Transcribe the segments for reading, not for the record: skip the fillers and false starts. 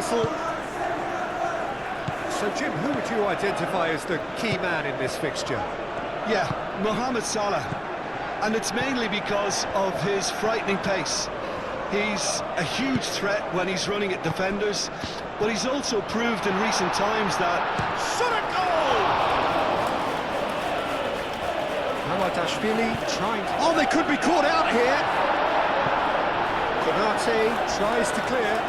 whistle. So, Jim, who would you identify as the key man in this fixture? Yeah, Mohamed Salah. And it's mainly because of his frightening pace. He's a huge threat when he's running at defenders, but he's also proved in recent times that... Shot a goal! Hamadashvili trying to... Oh, they could be caught out here! Konate tries to clear.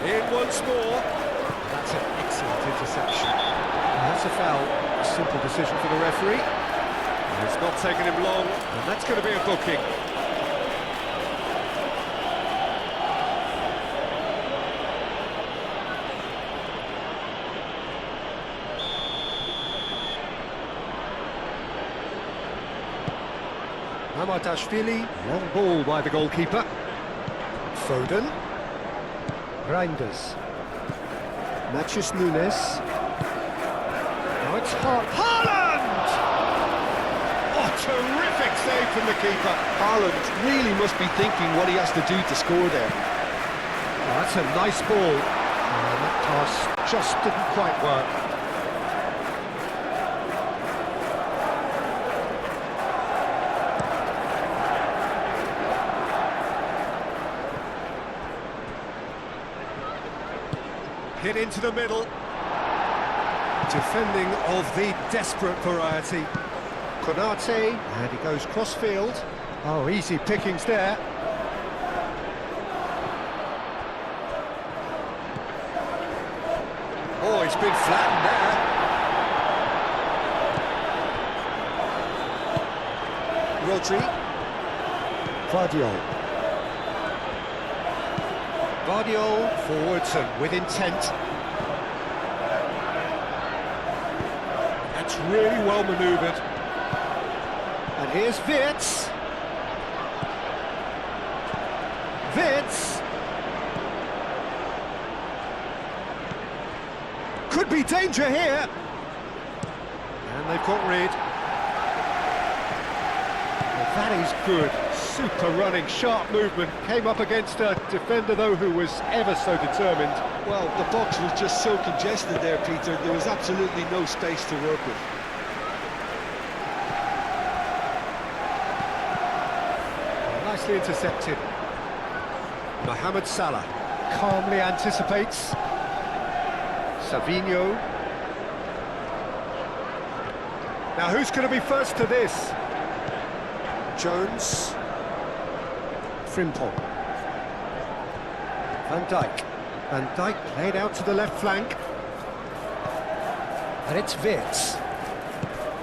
In once more. That's an excellent interception. That's a foul. A simple decision for the referee. And it's not taken him long, and that's going to be a booking. Hamadashvili, long ball by the goalkeeper. Foden. Reinders. Matches Nunes. Now it's Haaland! Oh, terrific save from the keeper. Haaland really must be thinking what he has to do to score there. Oh, that's a nice ball. And that pass just didn't quite work. Hit into the middle. Defending of the desperate variety. Konate, and he goes cross-field. Oh, easy pickings there. Oh, he's been flattened there. Rodri. Guardiola. Guardiola forwards and with intent. That's really well manoeuvred. And here's Wirtz. Wirtz. Could be danger here. And they've got rid. Well, that is good. Super running, sharp movement. Came up against a defender, though, who was ever so determined. Well, the box was just so congested there, Peter. There was absolutely no space to work with. Nicely intercepted. Mohamed Salah calmly anticipates. Savinho. Now, who's going to be first to this? Jones. Frimpong. Van Dijk. Van Dijk played out to the left flank. And it's Wirtz.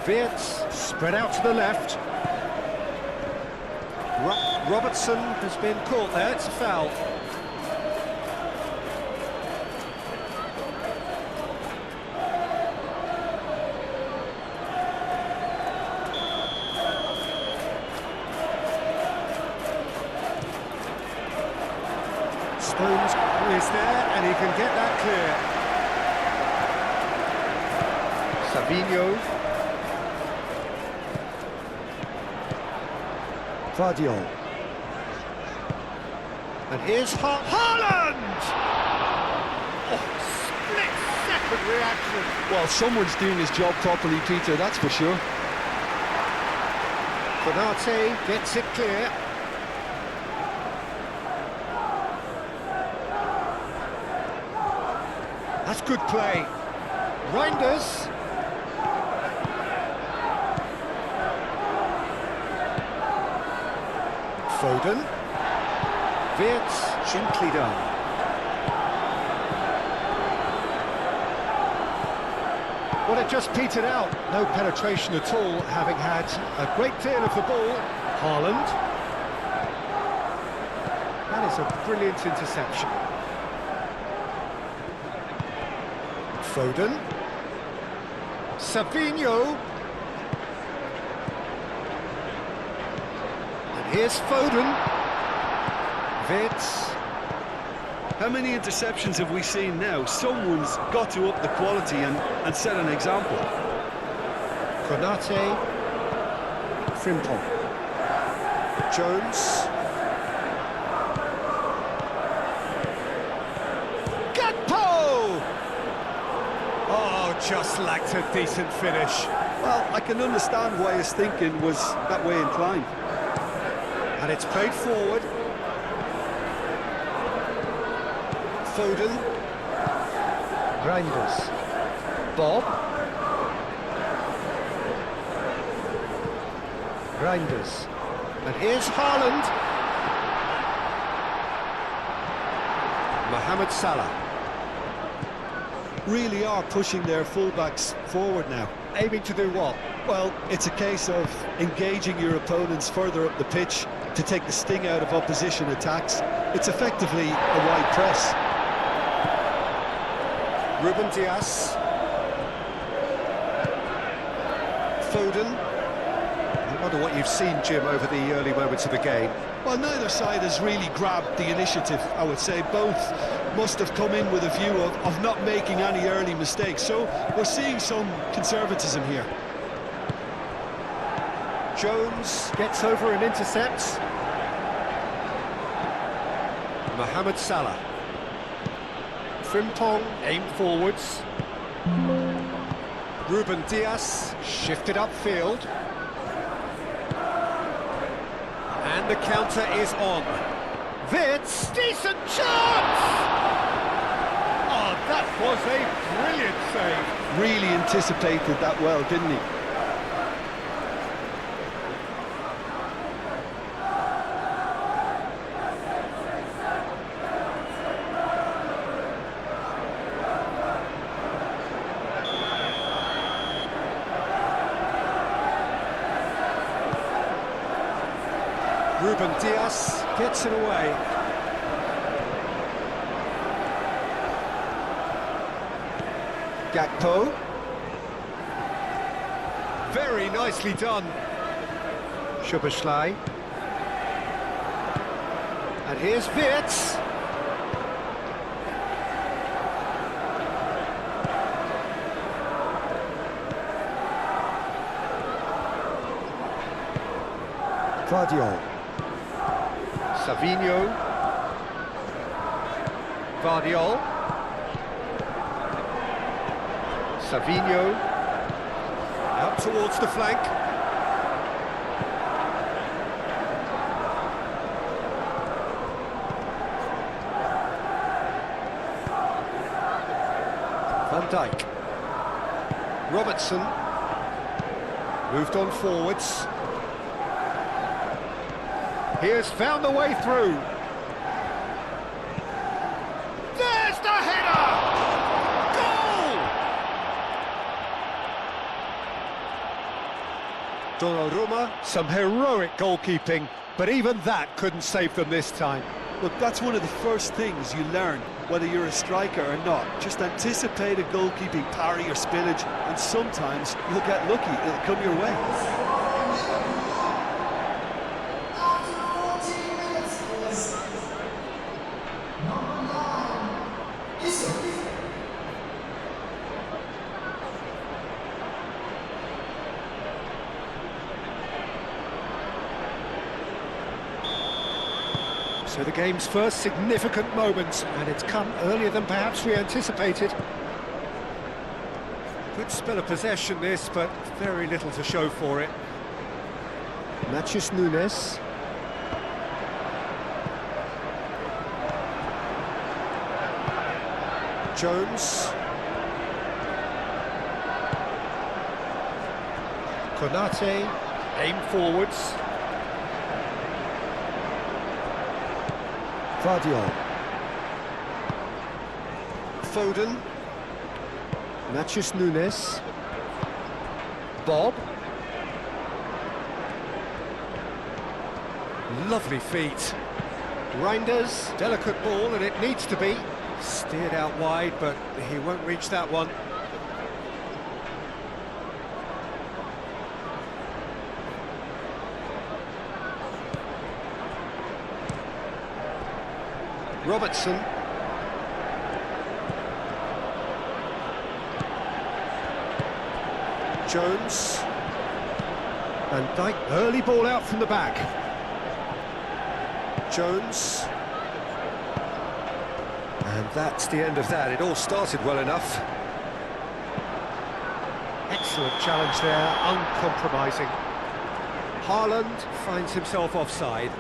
Wirtz spread out to the left. Robertson has been caught there, it's a foul. Stones is there, and he can get that clear. Savinho. Guardiola. And here's Haaland! Oh, split-second reaction. Well, someone's doing his job properly, Peter, that's for sure. Konate gets it clear. That's good play. Reinders. Foden. Wirtz, gently done. Well, it just petered out. No penetration at all, having had a great deal of the ball. Haaland. That is a brilliant interception. Foden. Savinho. And here's Foden. Wirtz. How many interceptions have we seen now? Someone's got to up the quality and set an example. Konate. Frimpong. Jones. just lacked a decent finish. Well, I can understand why his thinking was that way inclined. And it's played forward. Foden. Reinders. Bob. Reinders. And here's Haaland. Mohamed Salah. Really are pushing their fullbacks forward now. Aiming to do what? Well, it's a case of engaging your opponents further up the pitch to take the sting out of opposition attacks. It's effectively a wide press. Ruben Dias. Foden. I wonder what you've seen, Jim, over the early moments of the game. Well, neither side has really grabbed the initiative, I would say. Both must have come in with a view of not making any early mistakes. So we're seeing some conservatism here. Jones gets over and intercepts. Mohamed Salah. Frimpong aimed forwards. Ruben Dias shifted upfield. And the counter is on. Wirtz, decent chance! Oh, that was a brilliant save. Really anticipated that well, didn't he? Ruben Dias gets it away. Gakpo. Very nicely done. Szoboszlai. And here's Wirtz. Guardiola. Savinho. Vardiol. Savinho. Out towards the flank. Van Dijk. Robertson. Moved on forwards. He has found the way through. There's the header! Goal! Donnarumma, some heroic goalkeeping, but even that couldn't save them this time. Look, that's one of the first things you learn, whether you're a striker or not. Just anticipate a goalkeeping parry or spillage, and sometimes you'll get lucky, it'll come your way. So the game's first significant moments, and it's come earlier than perhaps we anticipated. Good spell of possession this, but very little to show for it. Matheus Nunes. Jones. Konate, aim forwards. Guardiola. Foden. Matheus Nunes. Bob. Lovely feet. Reinders, delicate ball, and it needs to be. Steered out wide, but he won't reach that one. Robertson. Jones. Van Dijk, early ball out from the back. Jones. And that's the end of that. It all started well enough. Excellent challenge there, uncompromising. Haaland finds himself offside.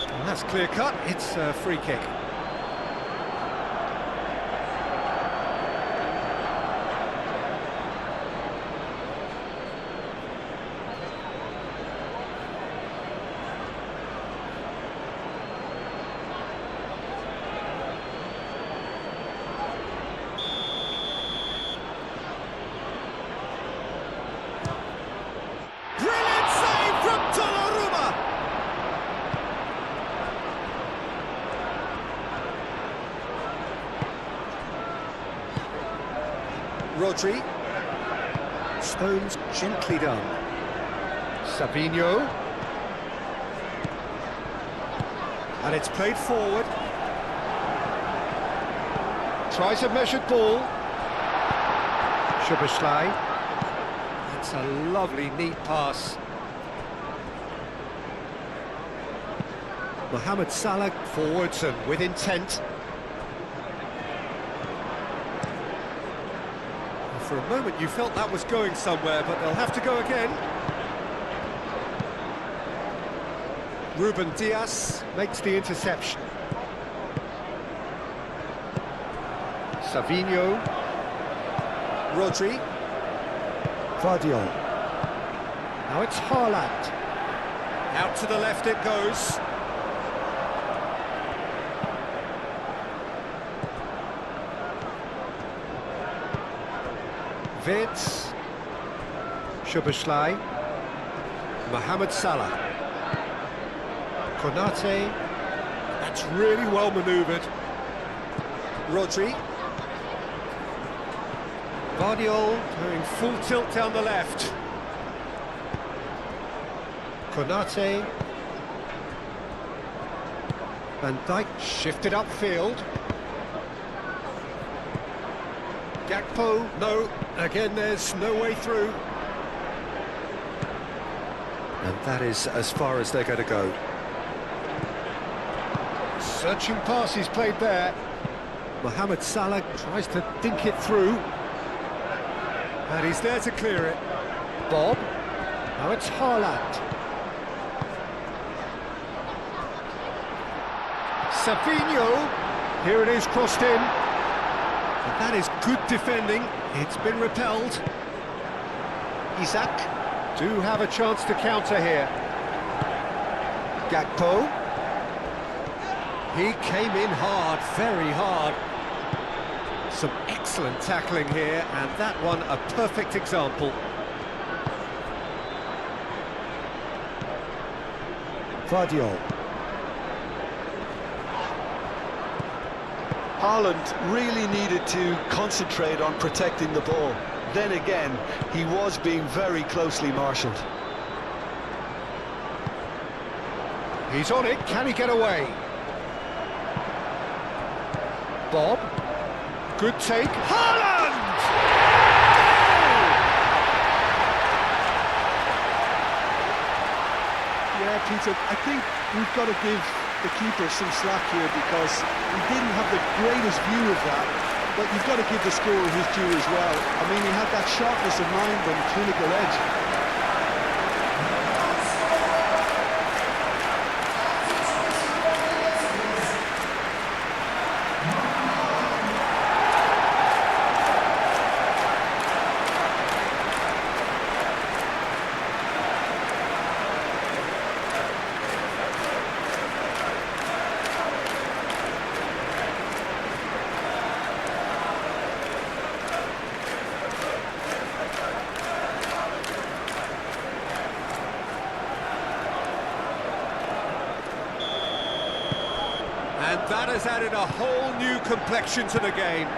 Well, that's clear cut, it's a free kick. Rodri. Stones gently done. Savinho. And it's played forward. Tries a measured ball. Szoboszlai. That's a lovely, neat pass. Mohamed Salah forwards and with intent. For a moment you felt that was going somewhere, but they'll have to go again. Ruben Dias makes the interception. Savinho. Rodri. Guardiola. Now it's Haaland. Out to the left it goes. Vitz. Szoboszlai. Mohamed Salah. Konate. That's really well manoeuvred. Rodri. Guardiola doing full tilt down the left. Konate. Van Dijk shifted upfield. Gakpo, no, again there's no way through. And that is as far as they're going to go. Searching pass he's played there. Mohamed Salah tries to dink it through. And he's there to clear it. Bob, now it's Haaland. Savinho, here it is crossed in. And that is good defending, it's been repelled. Isak do have a chance to counter here. Gakpo. He came in hard, very hard. Some excellent tackling here, and that one a perfect example. Guardiola. Haaland really needed to concentrate on protecting the ball. Then again, he was being very closely marshalled. He's on it, can he get away? Bob. Good take. Haaland! Yeah, Peter, I think we've got to give the keeper some slack here because he didn't have the greatest view of that, but you've got to give the scorer his due as well. I mean, he had that sharpness of mind and clinical edge. And that has added a whole new complexion to the game.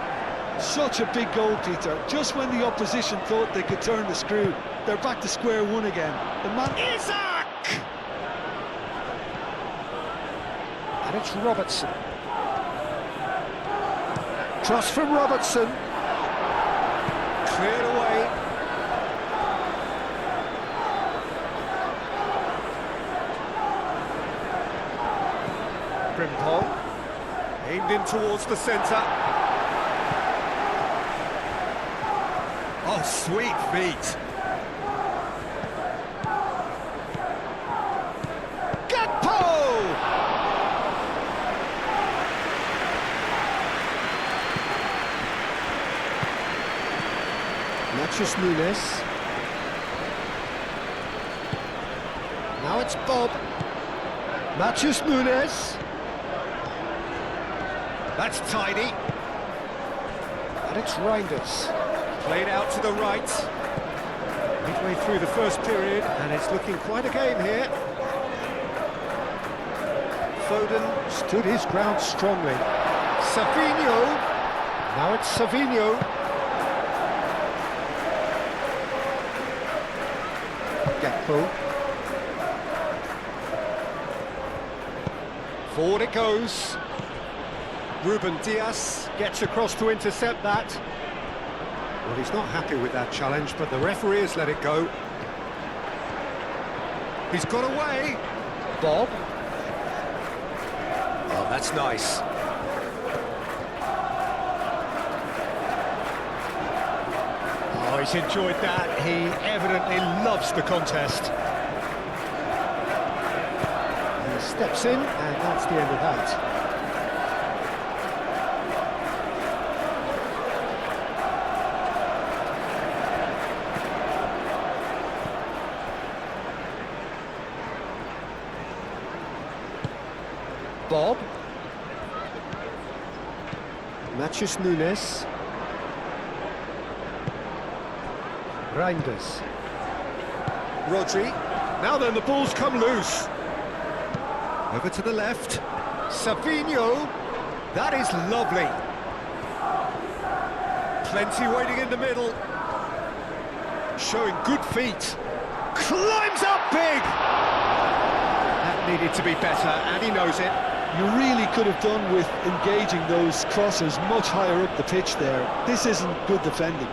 Such a big goal, Peter. Just when the opposition thought they could turn the screw, they're back to square one again. The man... Isak! And it's Robertson. Cross from Robertson. Cleared away. Frimpong. Aimed in towards the centre. Oh, sweet feet. Matheus Nunes. Now it's Bob. Matheus Nunes. That's tidy. And it's Reinders. Played out to the right. Midway through the first period, and it's looking quite a game here. Foden Stood his ground strongly. Savinho. Now it's Savinho. Gakpo. Forward it goes. Ruben Dias gets across to intercept that. Well, he's not happy with that challenge, but the referee has let it go. He's got away. Bob. Oh, that's nice. Oh, he's enjoyed that. He evidently loves the contest. He steps in, and that's the end of that. Bob. Matheus Nunes. Reinders. Rodri. Now then, the ball's come loose. Over to the left. Savinho. That is lovely. Plenty waiting in the middle. Showing good feet. Climbs up big. That needed to be better, and he knows it. You really could have done with engaging those crossers much higher up the pitch there. This isn't good defending.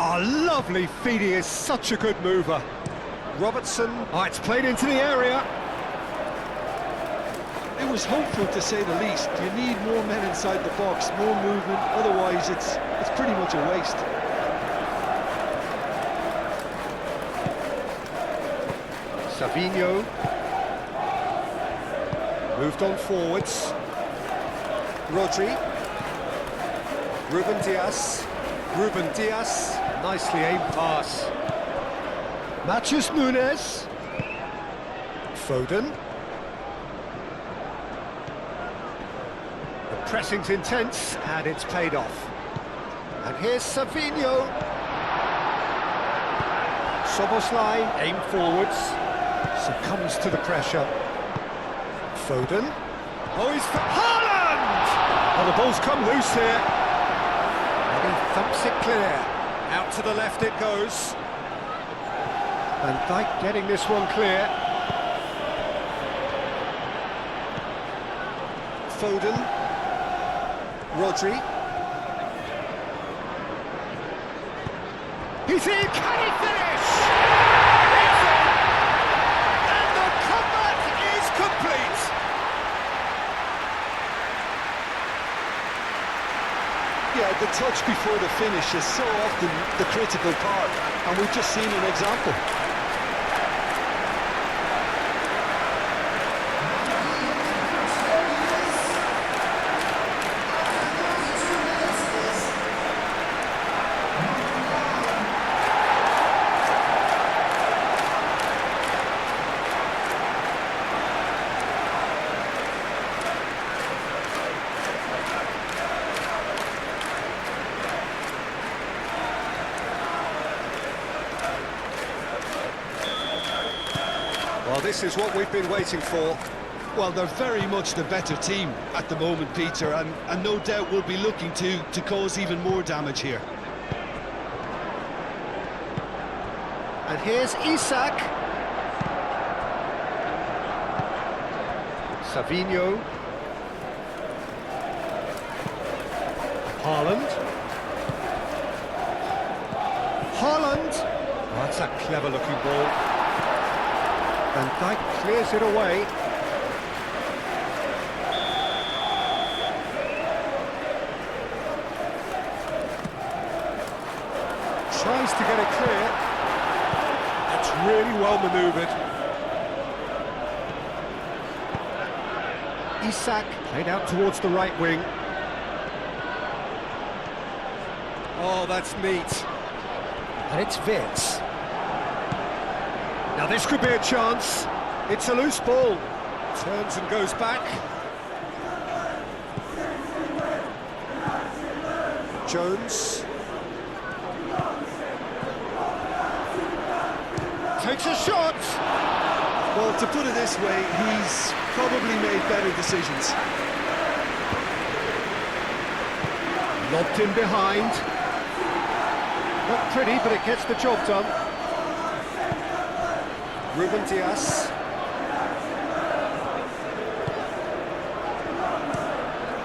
Oh, lovely feet, he is such a good mover. Robertson, oh, it's played into the area. It was hopeful, to say the least. You need more men inside the box, more movement, otherwise it's pretty much a waste. Savinho. Moved on forwards. Rodri. Ruben Dias. Ruben Dias. Nicely aimed pass. Matheus Nunes. Foden. The pressing's intense, and it's paid off. And here's Savinho. Szoboszlai, aim forwards. Succumbs to the pressure. Foden. Oh, he's for Haaland! Oh, the ball's come loose here. And he thumps it clear. Out to the left it goes. Van Dijk getting this one clear. Foden. Rodri. He's in! Can he finish? It's in! And the comeback is complete! Yeah, the touch before the finish is so often the critical part, and we've just seen an example. Well, this is what we've been waiting for. Well, they're very much the better team at the moment, Peter, and no doubt will be looking to cause even more damage here. And here's Isak. Savinho. Haaland. Haaland. Oh, that's a clever-looking ball. Van Dijk clears it away. Tries to get it clear. That's really well manoeuvred. Isak played out towards the right wing. Oh, that's neat. And it's Wirtz. Now this could be a chance. It's a loose ball. Turns and goes back. Jones. Takes a shot. Well, to put it this way, he's probably made better decisions. Lobbed in behind. Not pretty, but it gets the job done. Ruben Dias.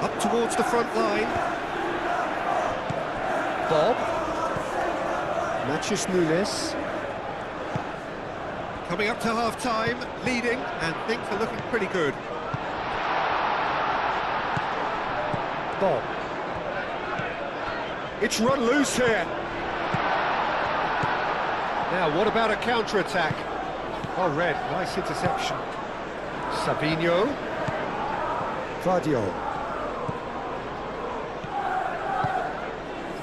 Up towards the front line. Bob. Matches Nunes. Coming up to half-time, leading, and things are looking pretty good. Bob. It's run loose here. Now, what about a counter-attack? Oh, red. Nice interception. Savinho. Vardio.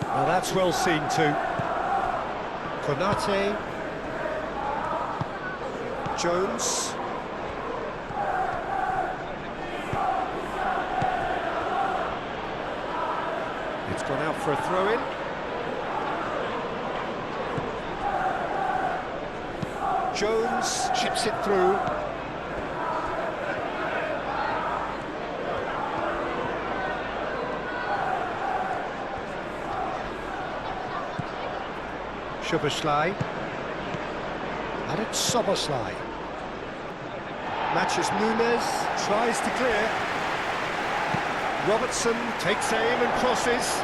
Now that's well seen too. Konate. Jones. It's gone out for a throw-in. Jones chips it through. Szoboszlai. And it's Szoboszlai. Matches Nunes, tries to clear. Robertson takes aim and crosses.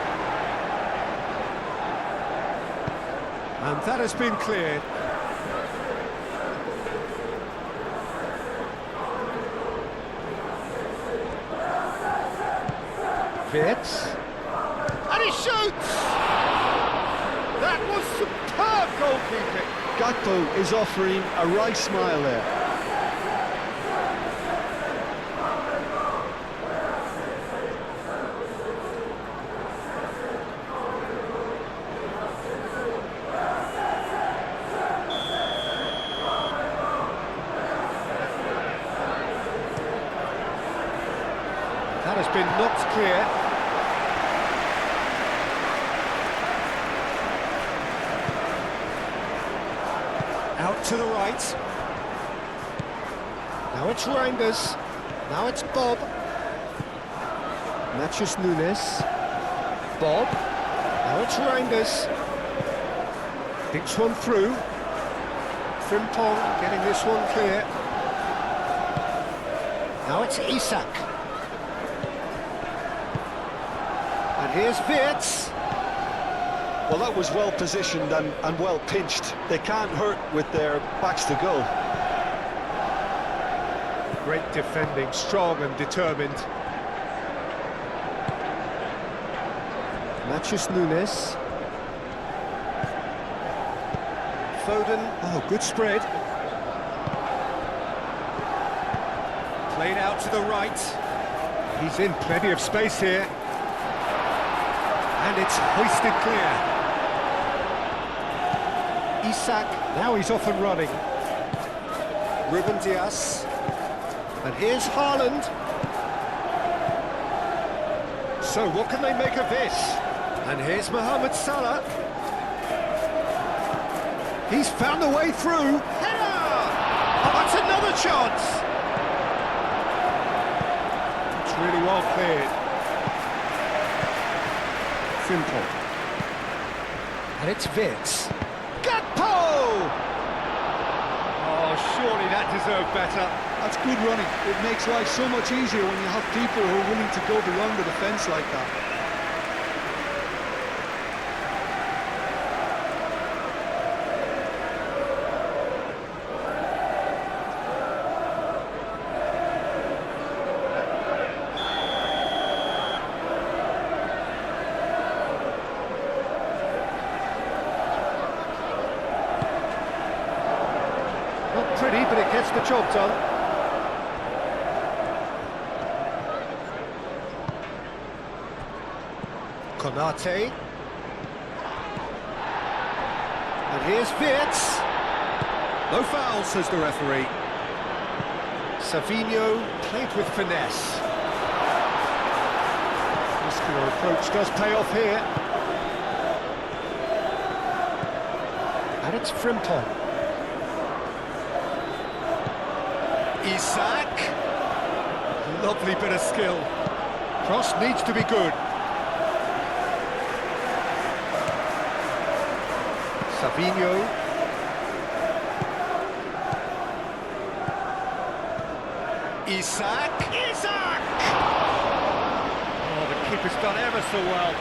And that has been cleared. Wirtz. And he shoots! That was superb goalkeeping. Gakpo is offering a right smile there. That has been knocked clear. Out to the right. Now it's Reinders. Now it's Bob. Matches Nunes. Bob. Now it's Reinders. Picks one through. Frimpong getting this one clear. Now it's Isak. And here's Wirtz. Well, that was well positioned and well pinched. They can't hurt with their backs to goal. Great defending, strong and determined. Matches Nunes. Foden, oh, good spread. Played out to the right. He's in plenty of space here. And it's hoisted clear. Isak. Now he's off and running. Ruben Dias. And here's Haaland. So what can they make of this? And here's Mohamed Salah. He's found a way through. Header! Oh, that's another chance. It's really well cleared. Simple. And it's Wirtz. Gakpo! Surely that deserved better. That's good running. It makes life so much easier when you have people who are willing to go beyond the defence like that. Not pretty, but it gets the job done. Konate. And here's Wirtz. No foul, says the referee. Savinho played with finesse. Muscular approach does pay off here. And it's Frimpong. Isak. Lovely bit of skill. Cross needs to be good. Savinho. Isak. Oh, the keeper's done ever so well.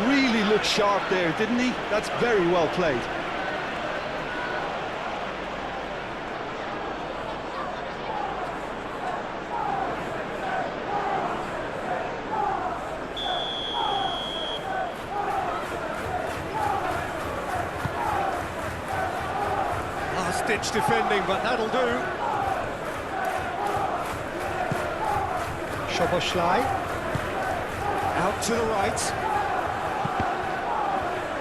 Really looked sharp there, didn't he? That's very well played. Last-ditch defending, but that'll do. Szoboszlai. Out to the right.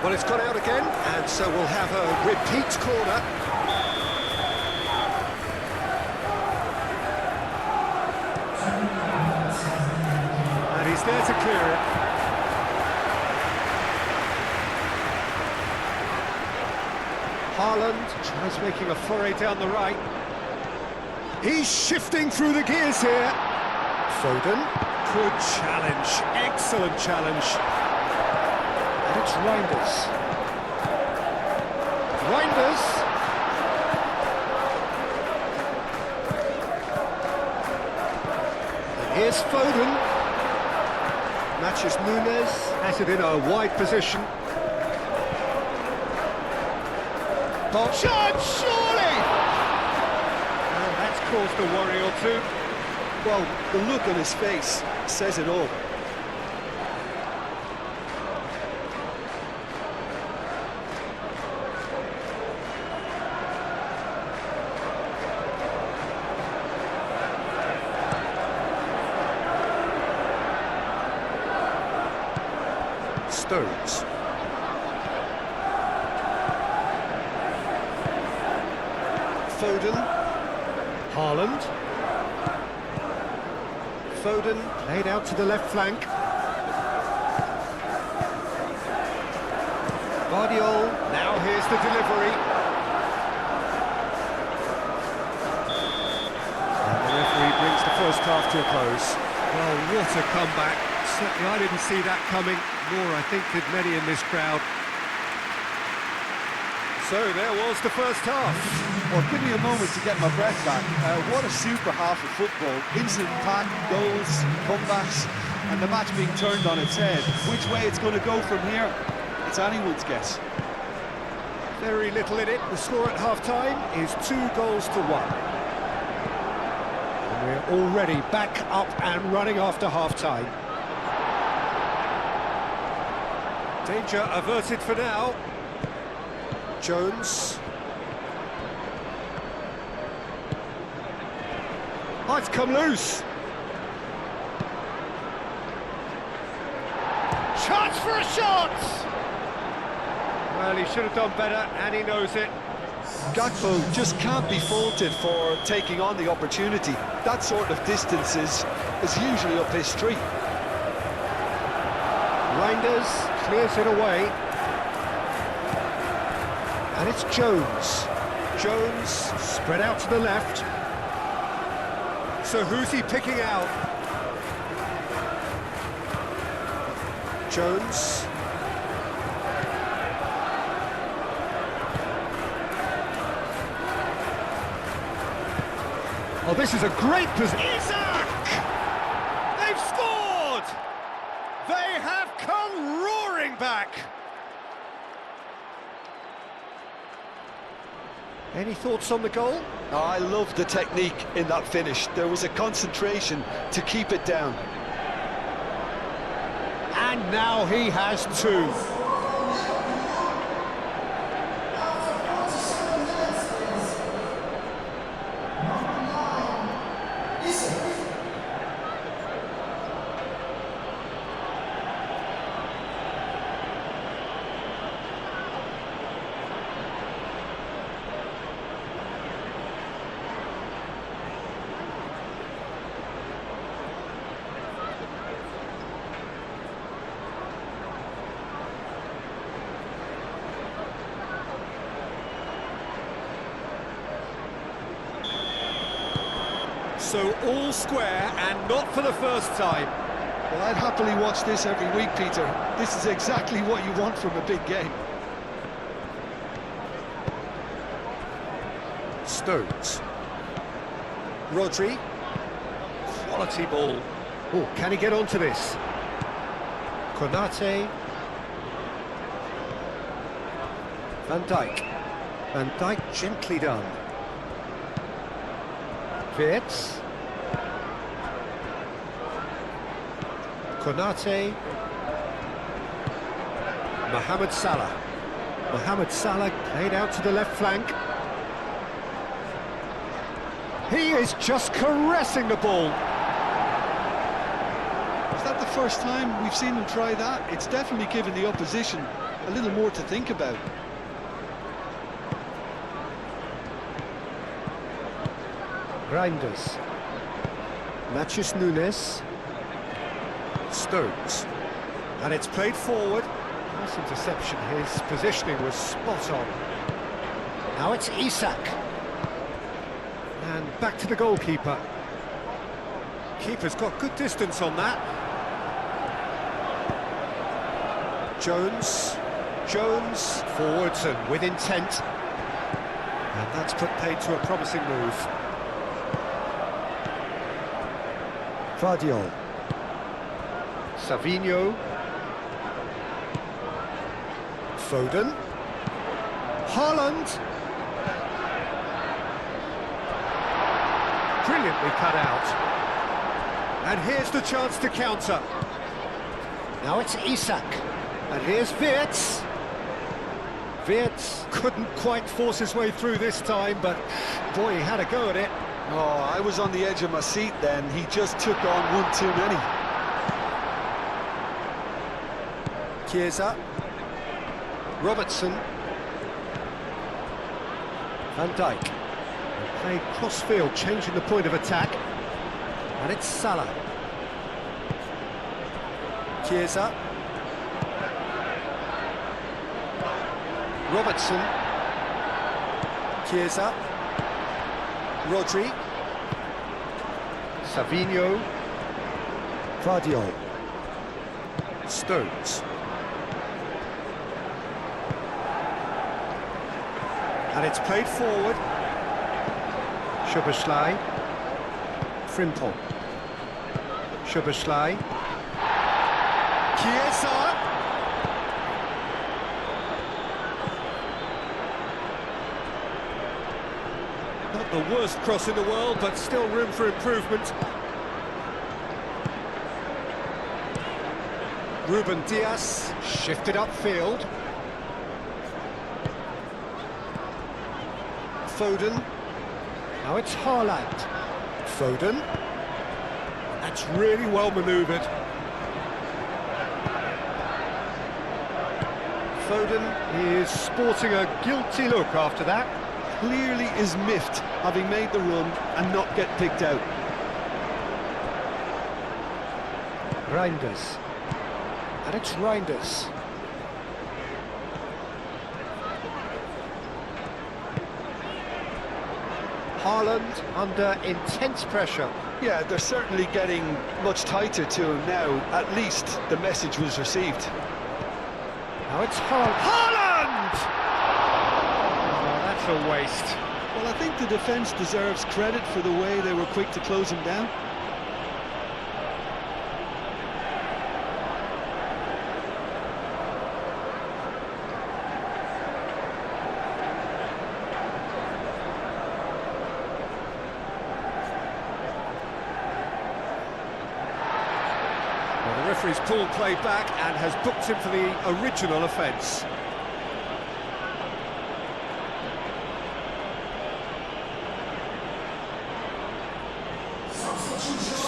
Well, it's gone out again, and so we'll have a repeat corner. And he's there to clear it. Haaland tries making a foray down the right. He's shifting through the gears here. Foden. Good challenge, excellent challenge. And it's Reinders. Reinders. And here's Foden. Matches Nunes. Has it in a wide position. Shot, surely! Well, that's caused a worry or two. Well, the look on his face says it all. Stones. Foden. Haaland. Foden laid out to the left flank. Guardiol. Now here's the delivery. And the referee brings the first half to a close. Well, what a comeback. Certainly I didn't see that coming, nor I think did many in this crowd. So there was the first half. Well, give me a moment to get my breath back. What a super half of football. Instant-packed goals, comebacks, and the match being turned on its head. Which way it's going to go from here, it's anyone's guess. Very little in it. The score at half-time is 2-1. And we're already back up and running after half-time. Danger averted for now. Jones. Oh, it's come loose. Chance for a shot! Well, he should have done better, and he knows it. Gakpo just can't be faulted for taking on the opportunity. That sort of distance is usually up his street. Reinders clears it away. And it's Jones. Jones spread out to the left. So who's he picking out? Jones. Oh, this is a great position. Isak! They've scored! They have come roaring back! Any thoughts on the goal? Oh, I love the technique in that finish. There was a concentration to keep it down. And now he has two. So all square, and not for the first time. Well, I'd happily watch this every week, Peter. This is exactly what you want from a big game. Stones. Rodri. Quality ball. Oh, can he get onto this? Konate. Van Dijk. Van Dijk gently done. Wirtz. Konate. Mohamed Salah. Mohamed Salah played out to the left flank. He is just caressing the ball. Is that the first time we've seen him try that? It's definitely given the opposition a little more to think about. Reinders. Matthews Nunes. Stones. And it's played forward. Nice interception. His positioning was spot on. Now it's Isak. And back to the goalkeeper. Keeper's got good distance on that. Jones. Jones. Forwards and with intent. And that's put paid to a promising move. Vardiol. Savinho. Foden. Haaland. Brilliantly cut out. And here's the chance to counter. Now it's Isak. And here's Wirtz. Wirtz couldn't quite force his way through this time, but boy, he had a go at it. Oh, I was on the edge of my seat then. He just took on one too many. Chiesa. Robertson. Van Dijk. Played cross-field, changing the point of attack. And it's Salah. Chiesa. Robertson. Chiesa. Rodri. Savinho. Vardiol. Stones. And it's played forward. Szoboszlai. Frimpong. Szoboszlai. Chiesa. Not the worst cross in the world, but still room for improvement. Ruben Dias shifted upfield. Foden. Now it's Haaland. Foden. That's really well manoeuvred. Foden is sporting a guilty look after that. Clearly is miffed having made the run and not get picked out. Reinders. And it's Reinders. Haaland under intense pressure. Yeah, they're certainly getting much tighter to him now. At least the message was received. Now it's Haaland. Haaland! Oh, that's a waste. Well, I think the defence deserves credit for the way they were quick to close him down. Well, the referee's pulled play back and has booked him for the original offence.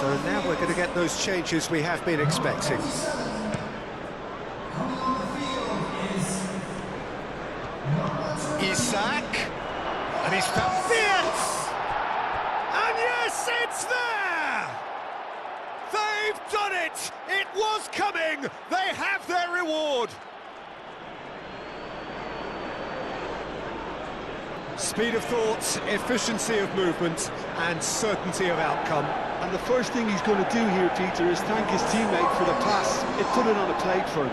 So now we're going to get those changes we have been expecting. Isak, and he's found Fiat! And yes, it's there! They've done it! It was coming! They have their reward! Speed of thought, efficiency of movement, and certainty of outcome. And the first thing he's going to do here, Peter, is thank his teammate for the pass. It put it on a plate for him.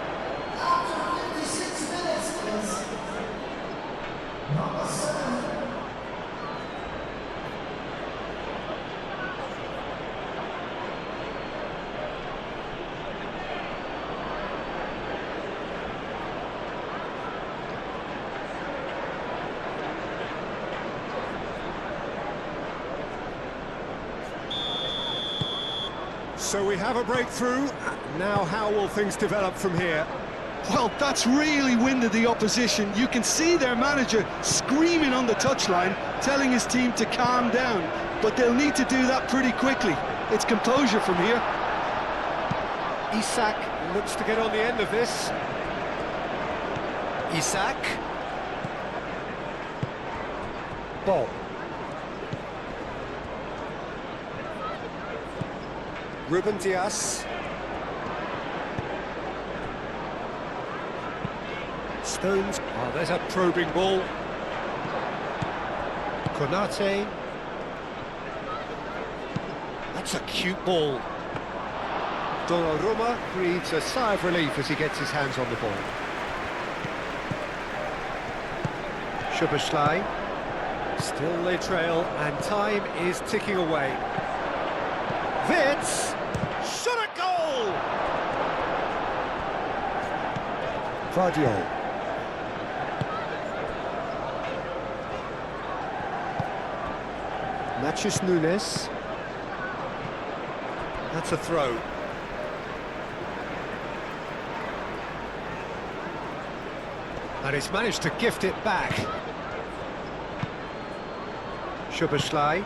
So we have a breakthrough. Now how will things develop from here? Well, that's really winded the opposition. You can see their manager screaming on the touchline, telling his team to calm down. But they'll need to do that pretty quickly. It's composure from here. Isak looks to get on the end of this. Isak. Ball. Ruben Dias. Stones. Oh, there's a probing ball. Konate. That's a cute ball. Donnarumma breathes a sigh of relief as he gets his hands on the ball. Szoboszlai. Still they trail, and time is ticking away. Vitz! Shot a goal! Vardiol. Matthews Nunes. That's a throw. And he's managed to gift it back. Szoboszlai.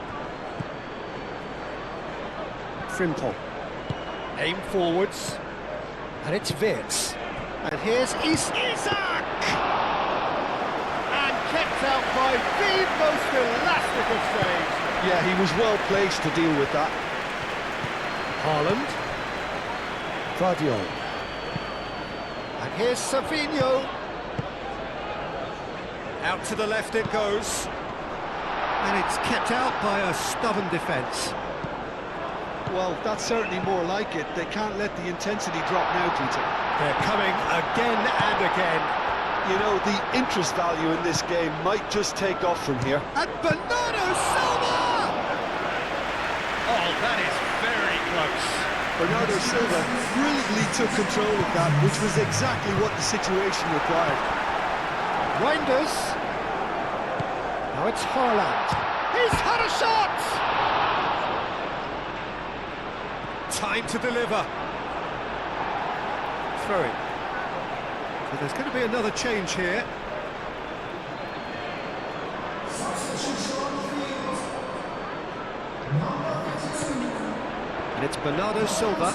Frimpong. Aim forwards. And it's Vitz. And here's Isak! And kept out by the most elastic of saves. Yeah, he was well placed to deal with that. Haaland. Vardiol. And here's Savinho. Out to the left it goes. And it's kept out by a stubborn defence. Well, that's certainly more like it. They can't let the intensity drop now, Peter. They're coming again and again. You know, the interest value in this game might just take off from here. And Bernardo Silva! Oh, that is very close. Bernardo Silva brilliantly took control of that, which was exactly what the situation required. Reinders. Now it's Haaland. He's had a shot! Time to deliver. Throw it. So there's going to be another change here. And it's Bernardo Silva.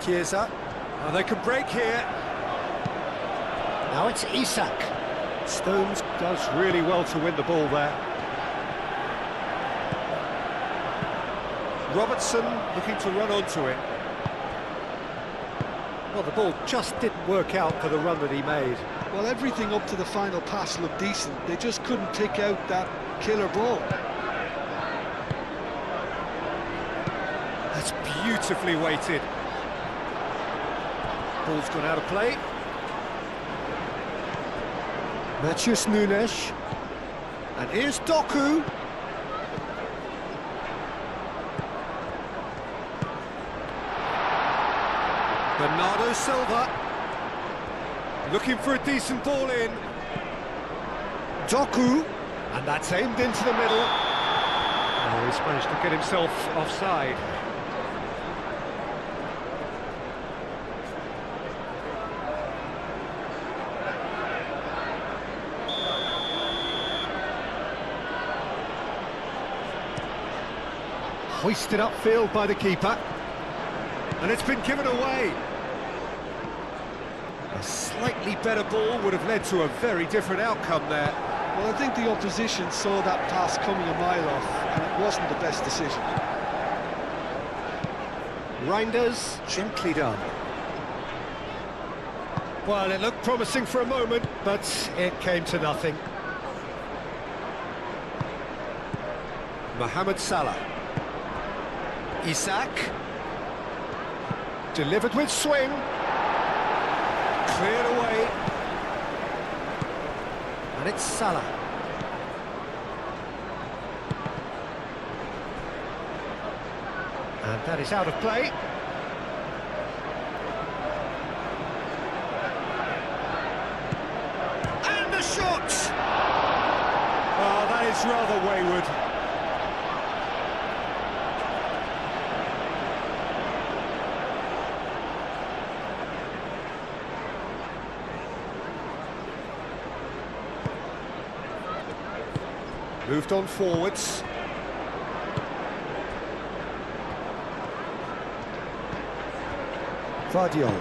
Chiesa. Oh, they can break here. Now it's Isak. Stones does really well to win the ball there. Robertson looking to run onto it. Well, the ball just didn't work out for the run that he made. Well, everything up to the final pass looked decent. They just couldn't pick out that killer ball. That's beautifully weighted. Ball's gone out of play. Matheus Nunes. And here's Doku. Bernardo Silva. Looking for a decent ball in. Doku. And that's aimed into the middle. Oh, he's managed to get himself offside. Hoisted upfield by the keeper. And it's been given away. A slightly better ball would have led to a very different outcome there. Well, I think the opposition saw that pass coming a mile off, and it wasn't the best decision. Reinders, gently done. Well, it looked promising for a moment, but it came to nothing. Mohamed Salah. Isak. Delivered with swing. Cleared away. And it's Salah. And that is out of play. And the shot! Oh, that is rather wayward. Moved on forwards. Vardiol.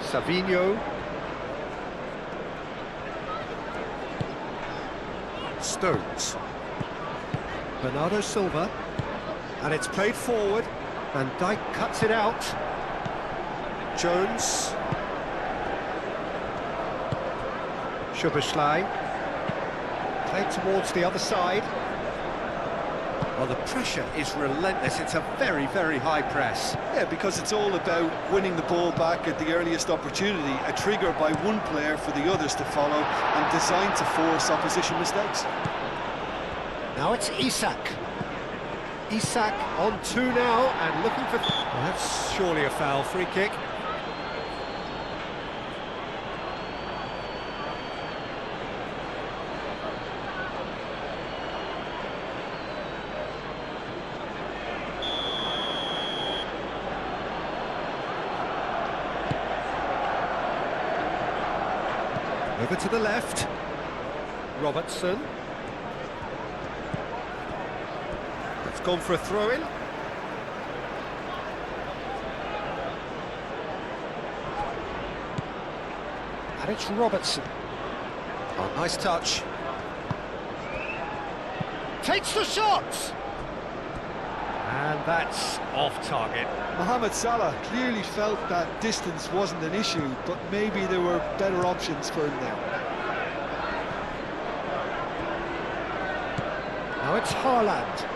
Savinho. Stones. Bernardo Silva. And it's played forward. Van Dijk cuts it out. Jones. Szoboszlai. Played towards the other side. Well, the pressure is relentless. It's a very, very high press. Yeah, because it's all about winning the ball back at the earliest opportunity, a trigger by one player for the others to follow, and designed to force opposition mistakes. Now it's Isak. Isak on two now, and looking for... Well, that's surely a foul. Free kick. Over to the left. Robertson. It's gone for a throw-in. And it's Robertson. Oh, nice touch. Takes the shot! And that's off target. Mohamed Salah clearly felt that distance wasn't an issue, but maybe there were better options for him there. Now it's Haaland.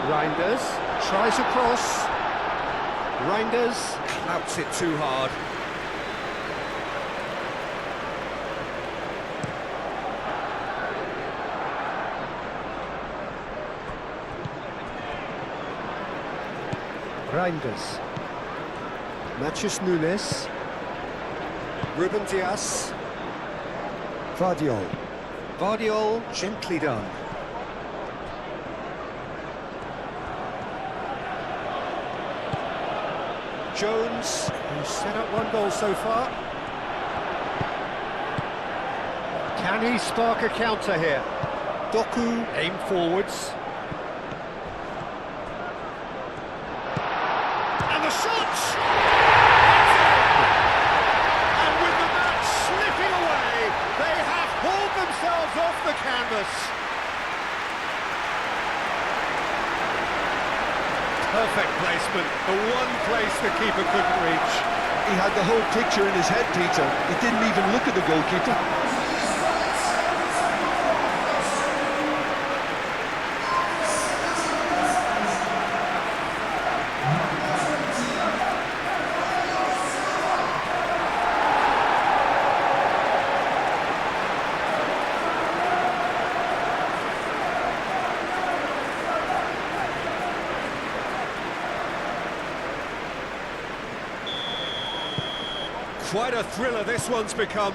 Reinders tries across. Reinders clouts it too hard. Reinders. Matheus Nunes. Ruben Dias. Vardiol. Vardiol, gently done. Jones, who's set up one goal so far. Can he spark a counter here? Doku, aim forwards. And the shot! And with the match slipping away, they have hauled themselves off the canvas. Perfect placement, the one place the keeper couldn't reach. He had the whole picture in his head, Peter. He didn't even look at the goalkeeper. quite a thriller this one's become.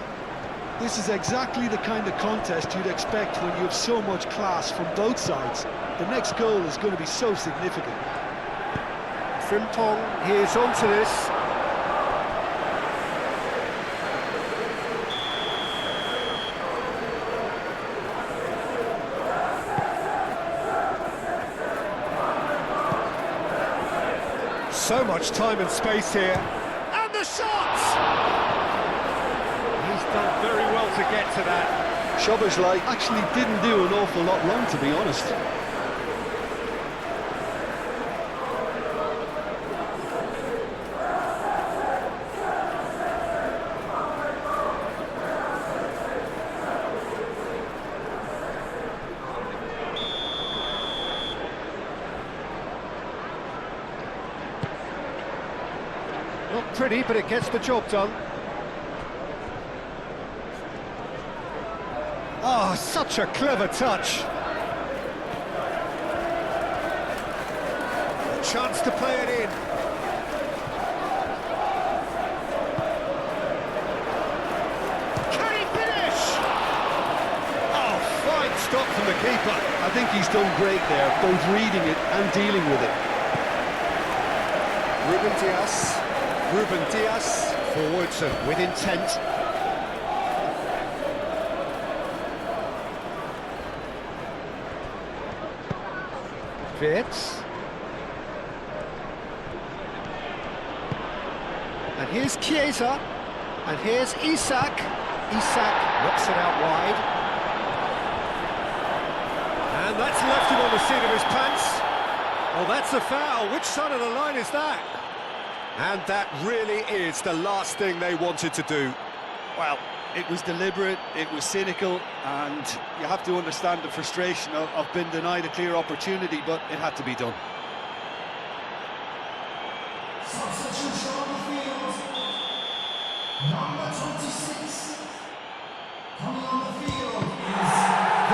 This is exactly the kind of contest you'd expect when you have so much class from both sides. The next goal is going to be so significant. Frimpong, here's onto this. So much time and space here. And the shot! He's done very well to get to that. Szoboszlai actually didn't do an awful lot wrong, to be honest. Not pretty, but it gets the job done. Oh, such a clever touch. A chance to play it in. Can he finish? Oh, fine stop from the keeper. I think he's done great there, both reading it and dealing with it. Ruben Diaz, forwards and with intent. Fits. And here's Chiesa. And here's Isak. Isak knocks it out wide. And that's left him on the seat of his pants. Oh, that's a foul. Which side of the line is that? And that really is the last thing they wanted to do. Well, it was deliberate, it was cynical, and you have to understand the frustration of being denied a clear opportunity, but it had to be done. Substitution on the field. Number 26. Coming on the field is...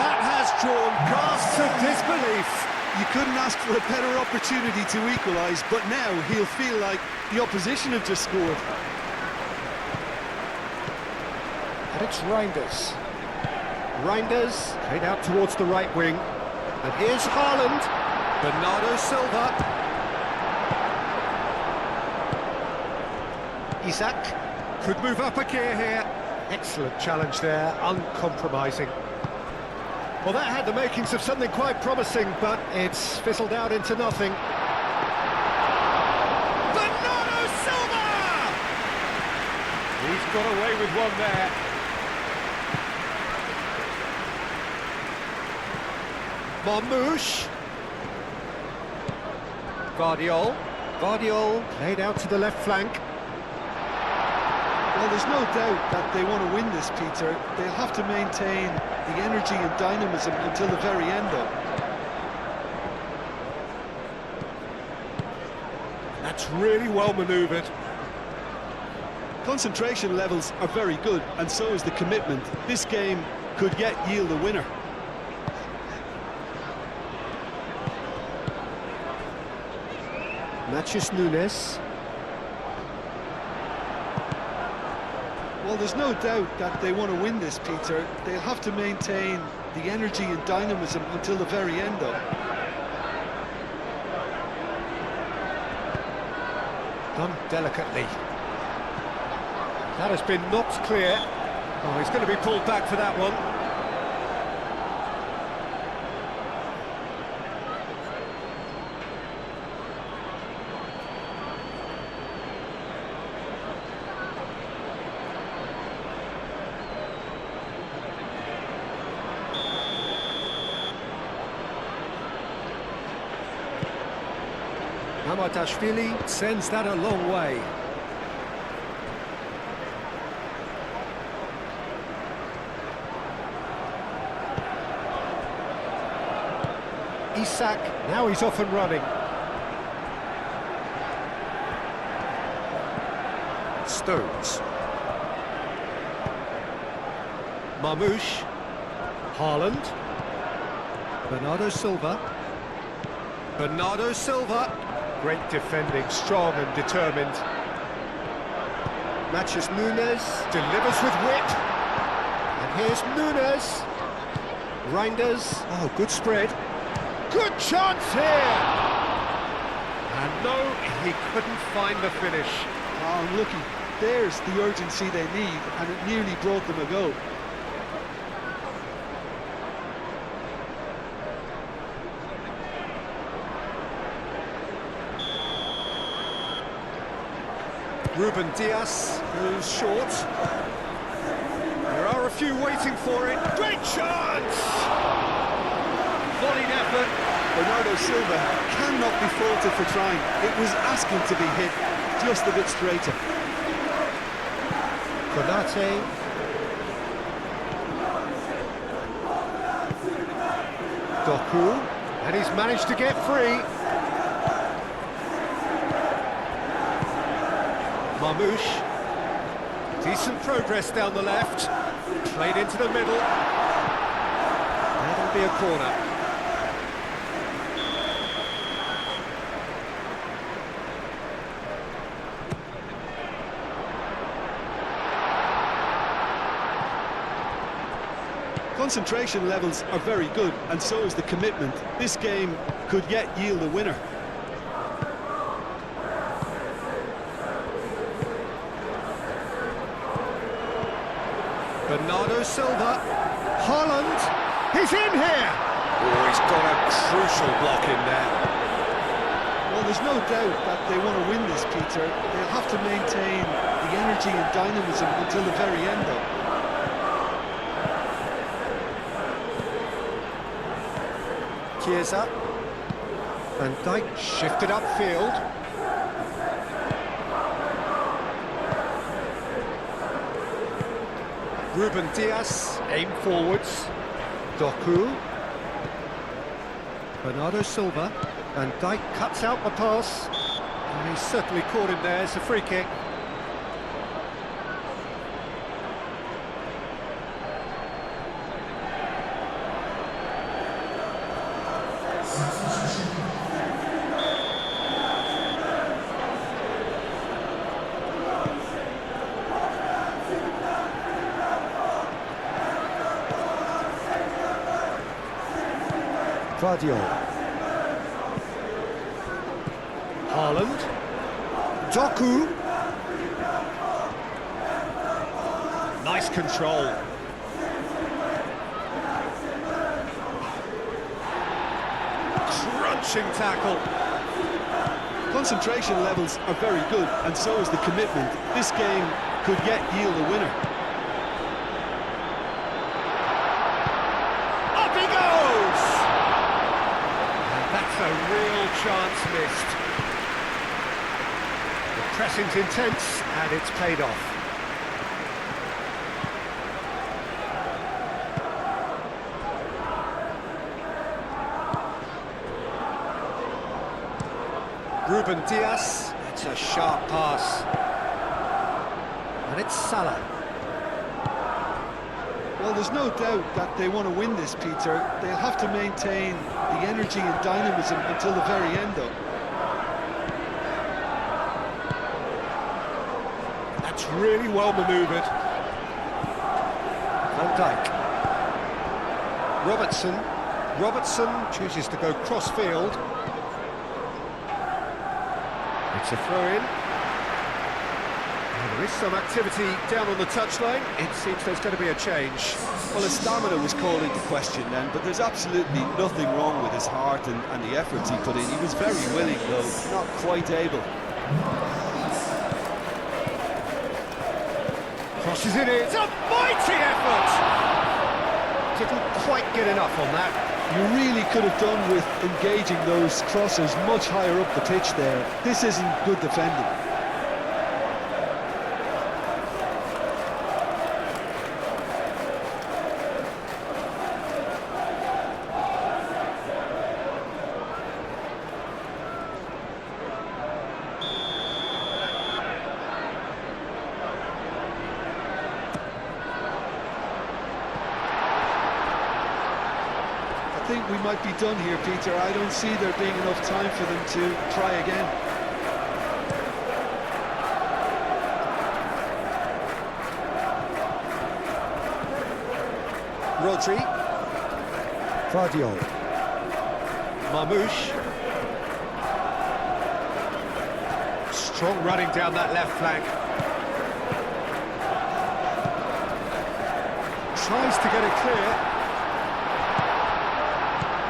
That has drawn gasps of disbelief. You couldn't ask for a better opportunity to equalise, but now he'll feel like the opposition have just scored. And it's Reinders. Reinders played out towards the right wing. And here's Haaland. Bernardo Silva. Isak could move up a gear here. Excellent challenge there, uncompromising. Well, that had the makings of something quite promising, but it's fizzled out into nothing. Bernardo Silva! He's got away with one there. Marmoush. Guardiol played out to the left flank. Well, there's no doubt that they want to win this, Peter. They'll have to maintain the energy and dynamism until the very end, though. That's really well manoeuvred. Concentration levels are very good, and so is the commitment. This game could yet yield a winner. Matheus Nunes. Well, there's no doubt that they want to win this, Peter. They'll have to maintain the energy and dynamism until the very end, though. Done delicately. That has been knocked clear. Oh, he's going to be pulled back for that one. Mamardashvili sends that a long way. Isak, now he's off and running. Stones. Marmoush. Haaland. Bernardo Silva. Bernardo Silva. Great defending, strong and determined. Matches Nunes, delivers with wit. And here's Nunes. Reinders, oh, good spread. Good chance here! And no, he couldn't find the finish. Oh, unlucky. There's the urgency they need, and it nearly brought them a goal. Ruben Dias moves short. There are a few waiting for it. Great chance! Volleyed effort. Bernardo Silva cannot be faulted for trying. It was asking to be hit just a bit straighter. Konate. Doku. And he's managed to get free. Marmouche. Decent progress down the left. Played into the middle. That'll be a corner. Concentration levels are very good, and so is the commitment. This game could yet yield a winner. Bernardo Silva. Haaland. He's in here! Oh, he's got a crucial block in there. Well, there's no doubt that they want to win this, Peter. They'll have to maintain the energy and dynamism until the very end, though. Chiesa. Van Dijk shifted upfield. Ruben Dias, aim forwards. Doku. Bernardo Silva. Van Dijk cuts out the pass. And he's certainly caught him there. It's a free kick. Guardiola. Haaland. Doku. Nice control. Crunching tackle. Concentration levels are very good, and so is the commitment. This game could yet yield a winner. Up he goes! That's a real chance missed. The pressing's intense, and it's paid off. Ruben Dias, it's a sharp pass. And it's Salah. Well, there's no doubt that they want to win this, Peter. They'll have to maintain the energy and dynamism until the very end, though. That's really well manoeuvred. Van Dijk. Robertson chooses to go cross-field. It's a throw-in. There is some activity down on the touchline. It seems there's going to be a change. Well, his stamina was called into question then, but there's absolutely nothing wrong with his heart and the efforts he put in. He was very willing, though not quite able. Crosses it in. It's a mighty effort! Didn't quite get enough on that. You really could have done with engaging those crosses much higher up the pitch there. This isn't good defending. I think we might be done here, Peter. I don't see there being enough time for them to try again. Rodri. Vardiol. Marmoush. Strong running down that left flank. Tries to get it clear.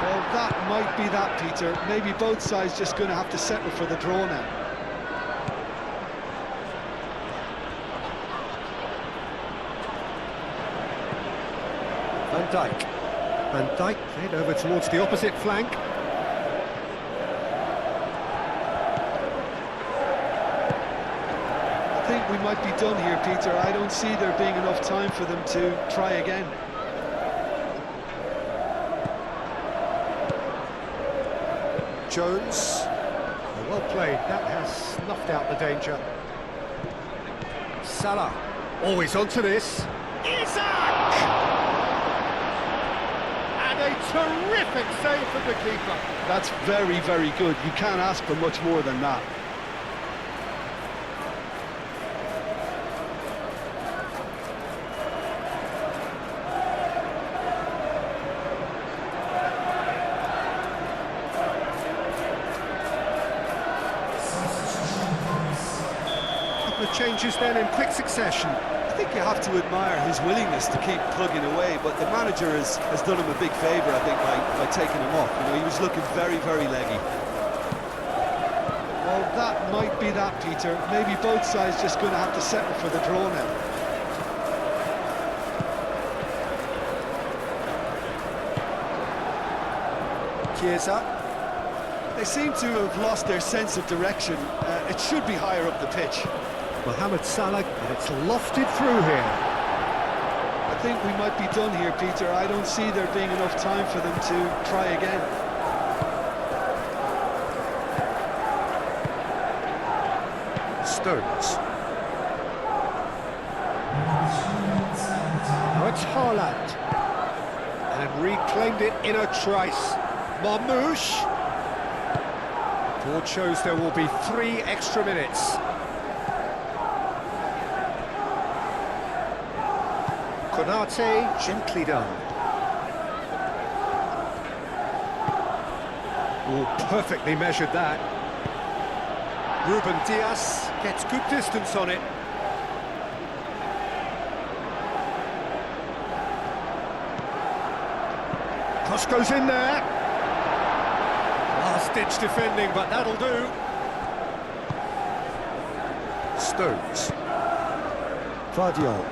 Well, that might be that, Peter. Maybe both sides just going to have to settle for the draw now. Van Dijk. Van Dijk played over towards the opposite flank. I think we might be done here, Peter. I don't see there being enough time for them to try again. Jones. Well played, that has snuffed out the danger. Salah. Always onto this. Isaac! And a terrific save from the keeper. That's very, very good. You can't ask for much more than that. Changes then in quick succession. I think you have to admire his willingness to keep plugging away, but the manager has done him a big favour, I think, by taking him off. You know, he was looking very, very leggy. Well, that might be that, Peter. Maybe both sides just going to have to settle for the draw now. Chiesa. They seem to have lost their sense of direction. It should be higher up the pitch. Mohamed Salah, and it's lofted through here. I think we might be done here, Peter. I don't see there being enough time for them to try again. Stones. Now it's Haaland. And reclaimed it in a trice. Marmoush. Board shows there will be 3 extra minutes. Konate, gently done. Oh, perfectly measured that. Ruben Diaz gets good distance on it. Cross goes in there. Last-ditch defending, but that'll do. Stones. Vardiol.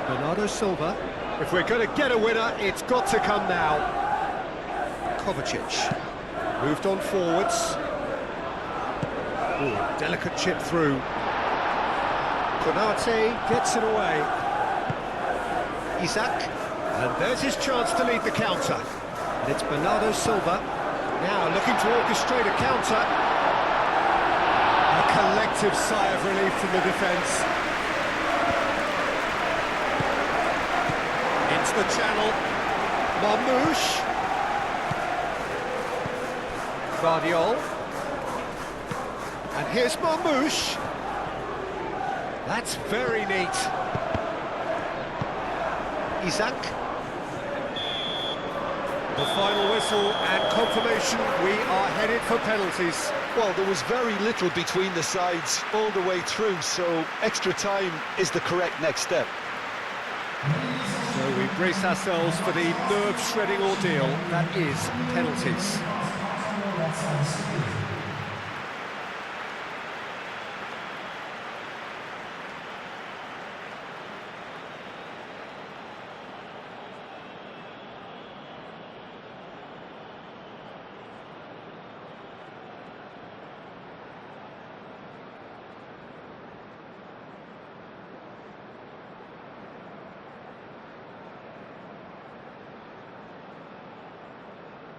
Bernardo Silva. If we're going to get a winner, it's got to come now. Kovacic. Moved on forwards. Ooh, delicate chip through. Konate gets it away. Isaac. And there's his chance to lead the counter. And it's Bernardo Silva. Now looking to orchestrate a counter. A collective sigh of relief from the defence. The channel. Marmoush. Vardiol. And here's Marmoush. That's very neat. Isaac. The final whistle and confirmation we are headed for penalties. Well, there was very little between the sides all the way through, so extra time is the correct next step. So we brace ourselves for the nerve-shredding ordeal that is penalties.